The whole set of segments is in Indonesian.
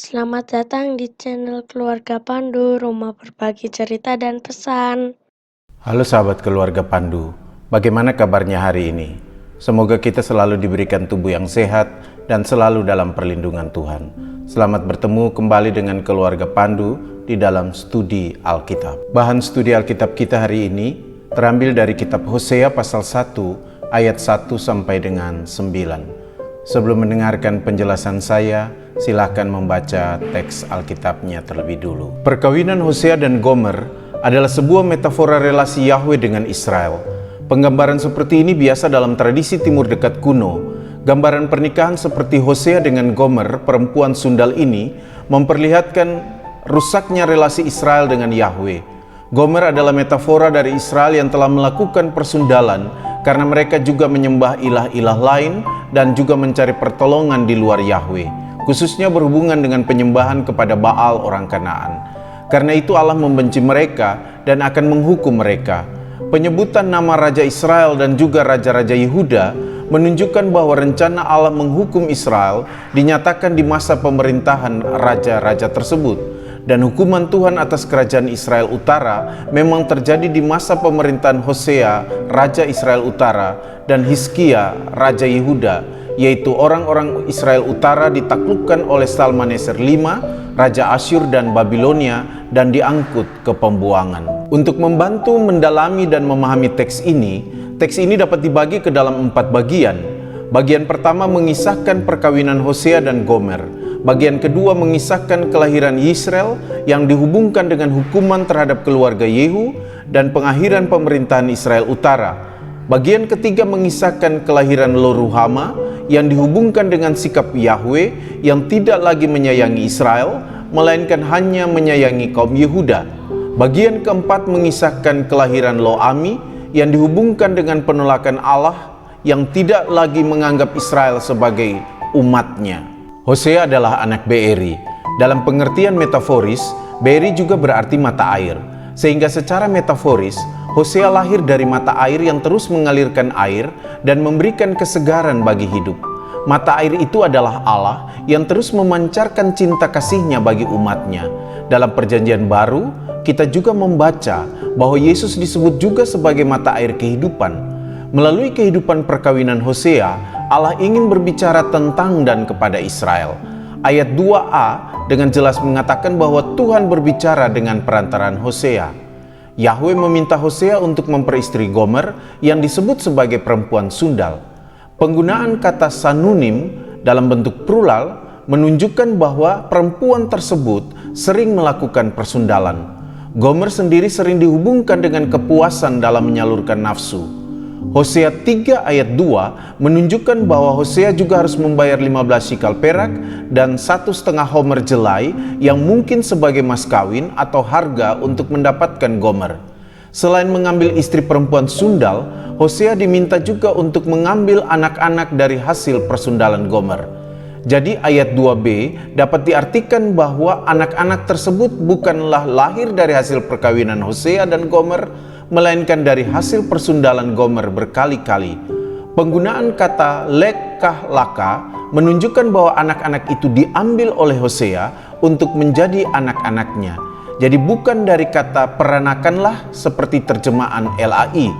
Selamat datang di channel Keluarga Pandu, rumah berbagi cerita dan pesan. Halo sahabat keluarga Pandu, bagaimana kabarnya hari ini? Semoga kita selalu diberikan tubuh yang sehat dan selalu dalam perlindungan Tuhan. Selamat bertemu kembali dengan keluarga Pandu di dalam studi Alkitab. Bahan studi Alkitab kita hari ini terambil dari kitab Hosea pasal 1 ayat 1 sampai dengan 9. Sebelum mendengarkan penjelasan saya, silakan membaca teks Alkitabnya terlebih dulu. Perkawinan Hosea dan Gomer adalah sebuah metafora relasi Yahweh dengan Israel. Penggambaran seperti ini biasa dalam tradisi Timur Dekat kuno. Gambaran pernikahan seperti Hosea dengan Gomer, perempuan sundal ini, memperlihatkan rusaknya relasi Israel dengan Yahweh. Gomer adalah metafora dari Israel yang telah melakukan persundalan karena mereka juga menyembah ilah-ilah lain dan juga mencari pertolongan di luar Yahweh, khususnya berhubungan dengan penyembahan kepada Baal orang Kanaan. Karena itu Allah membenci mereka dan akan menghukum mereka. Penyebutan nama Raja Israel dan juga Raja-Raja Yehuda menunjukkan bahwa rencana Allah menghukum Israel dinyatakan di masa pemerintahan raja-raja tersebut. Dan hukuman Tuhan atas kerajaan Israel Utara memang terjadi di masa pemerintahan Hosea, Raja Israel Utara, dan Hizkia, Raja Yehuda, yaitu orang-orang Israel Utara ditaklukkan oleh Salmaneser V, Raja Asyur dan Babilonia, dan diangkut ke pembuangan. Untuk membantu mendalami dan memahami teks ini dapat dibagi ke dalam 4 bagian. Bagian pertama mengisahkan perkawinan Hosea dan Gomer. Bagian kedua mengisahkan kelahiran Yisrael yang dihubungkan dengan hukuman terhadap keluarga Yehu dan pengakhiran pemerintahan Israel Utara. Bagian ketiga mengisahkan kelahiran Lo-Ruhama yang dihubungkan dengan sikap Yahweh yang tidak lagi menyayangi Israel, melainkan hanya menyayangi kaum Yehuda. Bagian keempat mengisahkan kelahiran Lo-Ami yang dihubungkan dengan penolakan Allah yang tidak lagi menganggap Israel sebagai umatnya. Hosea adalah anak Beeri. Dalam pengertian metaforis, Beeri juga berarti mata air. Sehingga secara metaforis, Hosea lahir dari mata air yang terus mengalirkan air dan memberikan kesegaran bagi hidup. Mata air itu adalah Allah yang terus memancarkan cinta kasih-Nya bagi umatnya. Dalam perjanjian baru, kita juga membaca bahwa Yesus disebut juga sebagai mata air kehidupan. Melalui kehidupan perkawinan Hosea, Allah ingin berbicara tentang dan kepada Israel. Ayat 2a dengan jelas mengatakan bahwa Tuhan berbicara dengan perantaraan Hosea. Yahweh meminta Hosea untuk memperistri Gomer yang disebut sebagai perempuan sundal. Penggunaan kata sanunim dalam bentuk plural menunjukkan bahwa perempuan tersebut sering melakukan persundalan. Gomer sendiri sering dihubungkan dengan kepuasan dalam menyalurkan nafsu. Hosea 3 ayat 2 menunjukkan bahwa Hosea juga harus membayar 15 shikal perak dan 1,5 homer jelai yang mungkin sebagai mas kawin atau harga untuk mendapatkan Gomer. Selain mengambil istri perempuan sundal, Hosea diminta juga untuk mengambil anak-anak dari hasil persundalan Gomer. Jadi ayat 2b dapat diartikan bahwa anak-anak tersebut bukanlah lahir dari hasil perkawinan Hosea dan Gomer, melainkan dari hasil persundalan Gomer berkali-kali. Penggunaan kata lekah laka menunjukkan bahwa anak-anak itu diambil oleh Hosea untuk menjadi anak-anaknya. Jadi bukan dari kata peranakanlah seperti terjemahan LAI,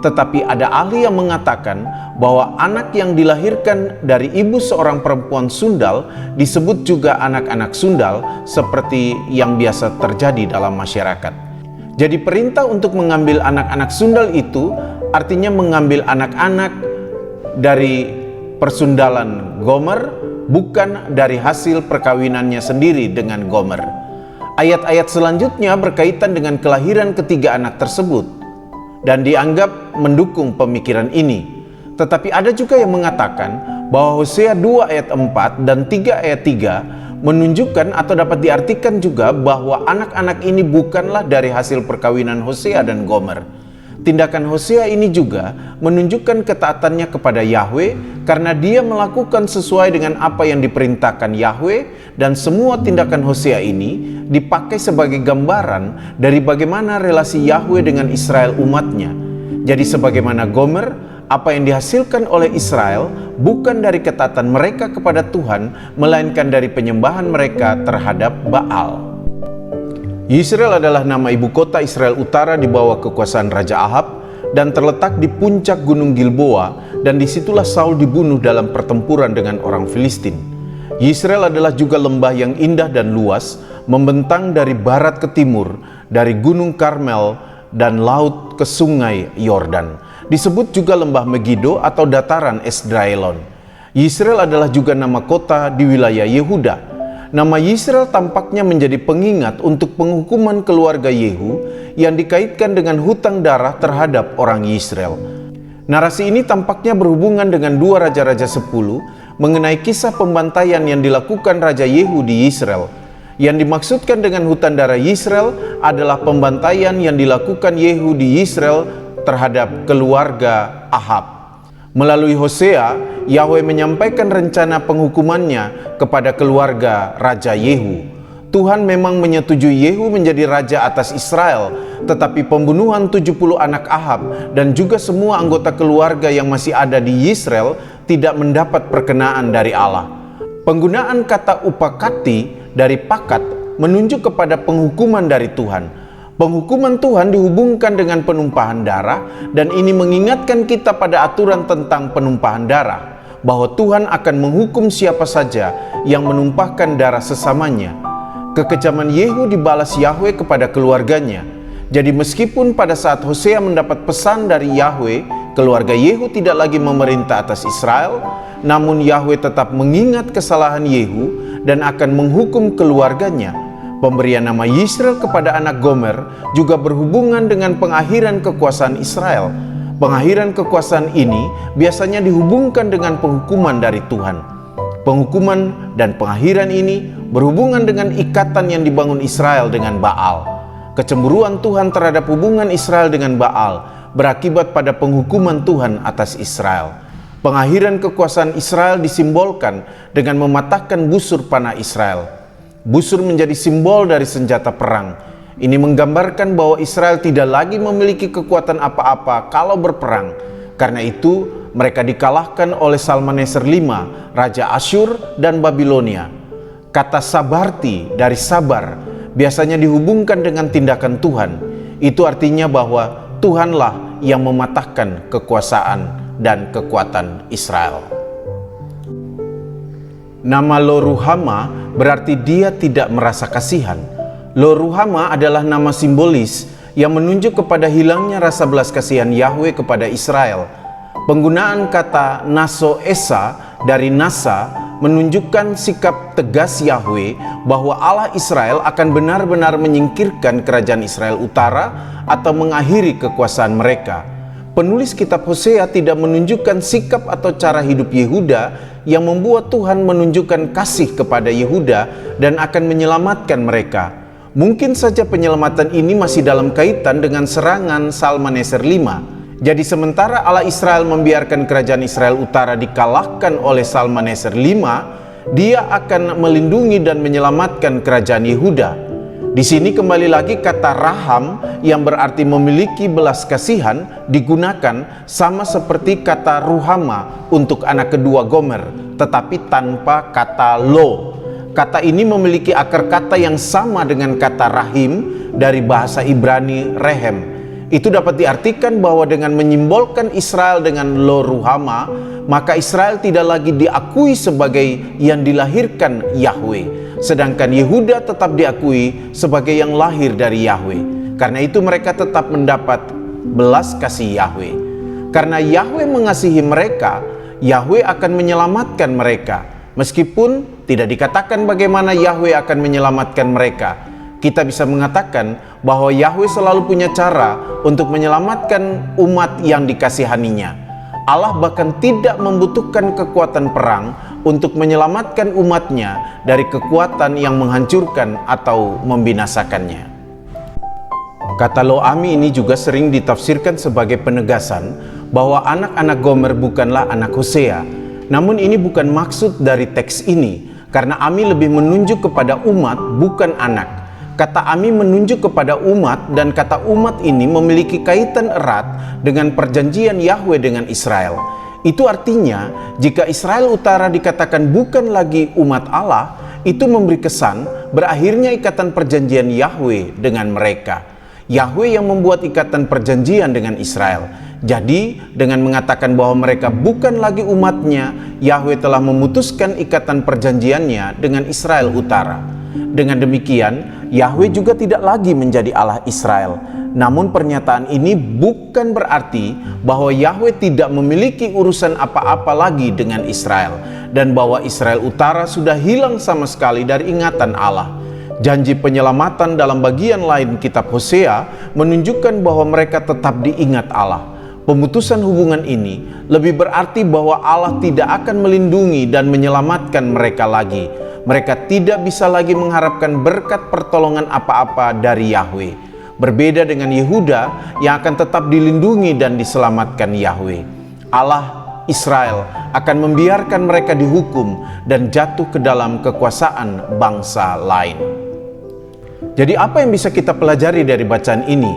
tetapi ada ahli yang mengatakan bahwa anak yang dilahirkan dari ibu seorang perempuan sundal disebut juga anak-anak sundal seperti yang biasa terjadi dalam masyarakat. Jadi perintah untuk mengambil anak-anak sundal itu artinya mengambil anak-anak dari persundalan Gomer, bukan dari hasil perkawinannya sendiri dengan Gomer. Ayat-ayat selanjutnya berkaitan dengan kelahiran ketiga anak tersebut dan dianggap mendukung pemikiran ini. Tetapi ada juga yang mengatakan bahwa Hosea 2 ayat 4 dan 3 ayat 3 menunjukkan atau dapat diartikan juga bahwa anak-anak ini bukanlah dari hasil perkawinan Hosea dan Gomer. Tindakan Hosea ini juga menunjukkan ketaatannya kepada Yahweh karena dia melakukan sesuai dengan apa yang diperintahkan Yahweh, dan semua tindakan Hosea ini dipakai sebagai gambaran dari bagaimana relasi Yahweh dengan Israel umatnya. Jadi sebagaimana Gomer apa yang dihasilkan oleh Israel bukan dari ketaatan mereka kepada Tuhan, melainkan dari penyembahan mereka terhadap Baal. Yisrael adalah nama ibu kota Israel Utara di bawah kekuasaan Raja Ahab dan terletak di puncak Gunung Gilboa, dan disitulah Saul dibunuh dalam pertempuran dengan orang Filistin. Yisrael adalah juga lembah yang indah dan luas, membentang dari barat ke timur, dari Gunung Karmel dan laut ke sungai Yordan. Disebut juga lembah Megido atau dataran Esdraelon. Yisrael adalah juga nama kota di wilayah Yehuda. Nama Yisrael tampaknya menjadi pengingat untuk penghukuman keluarga Yehu yang dikaitkan dengan hutang darah terhadap orang Yisrael. Narasi ini tampaknya berhubungan dengan 2 Raja-Raja 10 mengenai kisah pembantaian yang dilakukan Raja Yehu di Yisrael. Yang dimaksudkan dengan hutan darah Yisrael adalah pembantaian yang dilakukan Yehu di Yisrael terhadap keluarga Ahab. Melalui Hosea, Yahweh menyampaikan rencana penghukumannya kepada keluarga Raja Yehu. Tuhan memang menyetujui Yehu menjadi raja atas Israel, tetapi pembunuhan 70 anak Ahab dan juga semua anggota keluarga yang masih ada di Yisrael tidak mendapat perkenaan dari Allah. Penggunaan kata upakati dari pakat menunjuk kepada penghukuman dari Tuhan. Penghukuman Tuhan dihubungkan dengan penumpahan darah, dan ini mengingatkan kita pada aturan tentang penumpahan darah, bahwa Tuhan akan menghukum siapa saja yang menumpahkan darah sesamanya. Kekejaman Yehu dibalas Yahweh kepada keluarganya. Jadi meskipun pada saat Hosea mendapat pesan dari Yahweh, keluarga Yehu tidak lagi memerintah atas Israel, namun Yahweh tetap mengingat kesalahan Yehu dan akan menghukum keluarganya. Pemberian nama Yisrael kepada anak Gomer juga berhubungan dengan pengakhiran kekuasaan Israel. Pengakhiran kekuasaan ini biasanya dihubungkan dengan penghukuman dari Tuhan. Penghukuman dan pengakhiran ini berhubungan dengan ikatan yang dibangun Israel dengan Baal. Kecemburuan Tuhan terhadap hubungan Israel dengan Baal berakibat pada penghukuman Tuhan atas Israel. Pengakhiran kekuasaan Israel disimbolkan dengan mematahkan busur panah Israel. Busur menjadi simbol dari senjata perang. Ini menggambarkan bahwa Israel tidak lagi memiliki kekuatan apa-apa kalau berperang. Karena itu, mereka dikalahkan oleh Salmaneser V, Raja Asyur dan Babilonia. Kata sabarti dari sabar biasanya dihubungkan dengan tindakan Tuhan. Itu artinya bahwa Tuhanlah yang mematahkan kekuasaan dan kekuatan Israel. Nama Lo-Ruhama berarti dia tidak merasa kasihan. Lo-Ruhama adalah nama simbolis yang menunjuk kepada hilangnya rasa belas kasihan Yahweh kepada Israel. Penggunaan kata Naso Esa dari Nasa menunjukkan sikap tegas Yahweh bahwa Allah Israel akan benar-benar menyingkirkan kerajaan Israel Utara atau mengakhiri kekuasaan mereka. Penulis kitab Hosea tidak menunjukkan sikap atau cara hidup Yehuda yang membuat Tuhan menunjukkan kasih kepada Yehuda dan akan menyelamatkan mereka. Mungkin saja penyelamatan ini masih dalam kaitan dengan serangan Salmaneser V. Jadi sementara Allah Israel membiarkan kerajaan Israel Utara dikalahkan oleh Salmaneser V, dia akan melindungi dan menyelamatkan kerajaan Yehuda. Di sini kembali lagi kata raham yang berarti memiliki belas kasihan digunakan sama seperti kata ruhama untuk anak kedua Gomer, tetapi tanpa kata lo. Kata ini memiliki akar kata yang sama dengan kata rahim dari bahasa Ibrani rehem. Itu dapat diartikan bahwa dengan menyimbolkan Israel dengan lo ruhama, maka Israel tidak lagi diakui sebagai yang dilahirkan Yahweh. Sedangkan Yehuda tetap diakui sebagai yang lahir dari Yahweh. Karena itu mereka tetap mendapat belas kasih Yahweh. Karena Yahweh mengasihi mereka, Yahweh akan menyelamatkan mereka. Meskipun tidak dikatakan bagaimana Yahweh akan menyelamatkan mereka, kita bisa mengatakan bahwa Yahweh selalu punya cara untuk menyelamatkan umat yang dikasihaninya. Allah bahkan tidak membutuhkan kekuatan perang untuk menyelamatkan umatnya dari kekuatan yang menghancurkan atau membinasakannya. Kata Lo-Ami ini juga sering ditafsirkan sebagai penegasan bahwa anak-anak Gomer bukanlah anak Hosea. Namun ini bukan maksud dari teks ini, karena Ami lebih menunjuk kepada umat bukan anak. Kata Ami menunjuk kepada umat, dan kata umat ini memiliki kaitan erat dengan perjanjian Yahweh dengan Israel. Itu artinya, jika Israel Utara dikatakan bukan lagi umat Allah, itu memberi kesan berakhirnya ikatan perjanjian Yahweh dengan mereka. Yahweh yang membuat ikatan perjanjian dengan Israel. Jadi, dengan mengatakan bahwa mereka bukan lagi umatnya, Yahweh telah memutuskan ikatan perjanjiannya dengan Israel Utara. Dengan demikian, Yahweh juga tidak lagi menjadi Allah Israel. Namun pernyataan ini bukan berarti bahwa Yahweh tidak memiliki urusan apa-apa lagi dengan Israel, dan bahwa Israel Utara sudah hilang sama sekali dari ingatan Allah. Janji penyelamatan dalam bagian lain kitab Hosea menunjukkan bahwa mereka tetap diingat Allah. Pemutusan hubungan ini lebih berarti bahwa Allah tidak akan melindungi dan menyelamatkan mereka lagi. Mereka tidak bisa lagi mengharapkan berkat pertolongan apa-apa dari Yahweh. Berbeda dengan Yehuda yang akan tetap dilindungi dan diselamatkan Yahweh. Allah Israel akan membiarkan mereka dihukum dan jatuh ke dalam kekuasaan bangsa lain. Jadi apa yang bisa kita pelajari dari bacaan ini?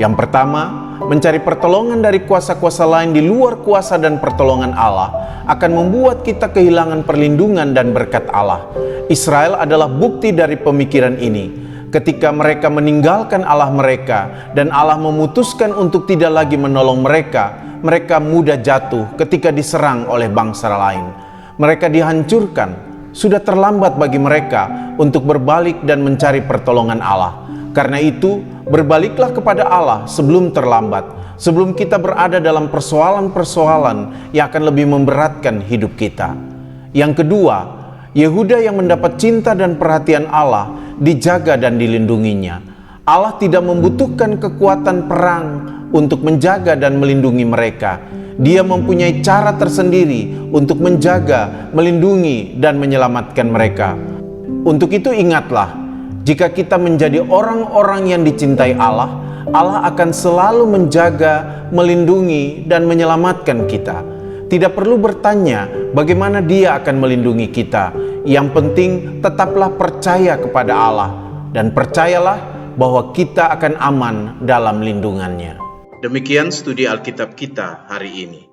Yang pertama, mencari pertolongan dari kuasa-kuasa lain di luar kuasa dan pertolongan Allah akan membuat kita kehilangan perlindungan dan berkat Allah. Israel adalah bukti dari pemikiran ini. Ketika mereka meninggalkan Allah mereka dan Allah memutuskan untuk tidak lagi menolong mereka, mereka mudah jatuh ketika diserang oleh bangsa lain. Mereka dihancurkan. Sudah terlambat bagi mereka untuk berbalik dan mencari pertolongan Allah. Karena itu, berbaliklah kepada Allah sebelum terlambat, sebelum kita berada dalam persoalan-persoalan yang akan lebih memberatkan hidup kita. Yang kedua, Yehuda yang mendapat cinta dan perhatian Allah dijaga dan dilindunginya. Allah tidak membutuhkan kekuatan perang untuk menjaga dan melindungi mereka. Dia mempunyai cara tersendiri untuk menjaga, melindungi, dan menyelamatkan mereka. Untuk itu ingatlah, jika kita menjadi orang-orang yang dicintai Allah, Allah akan selalu menjaga, melindungi, dan menyelamatkan kita. Tidak perlu bertanya bagaimana Dia akan melindungi kita. Yang penting tetaplah percaya kepada Allah, dan percayalah bahwa kita akan aman dalam lindungannya. Demikian studi Alkitab kita hari ini.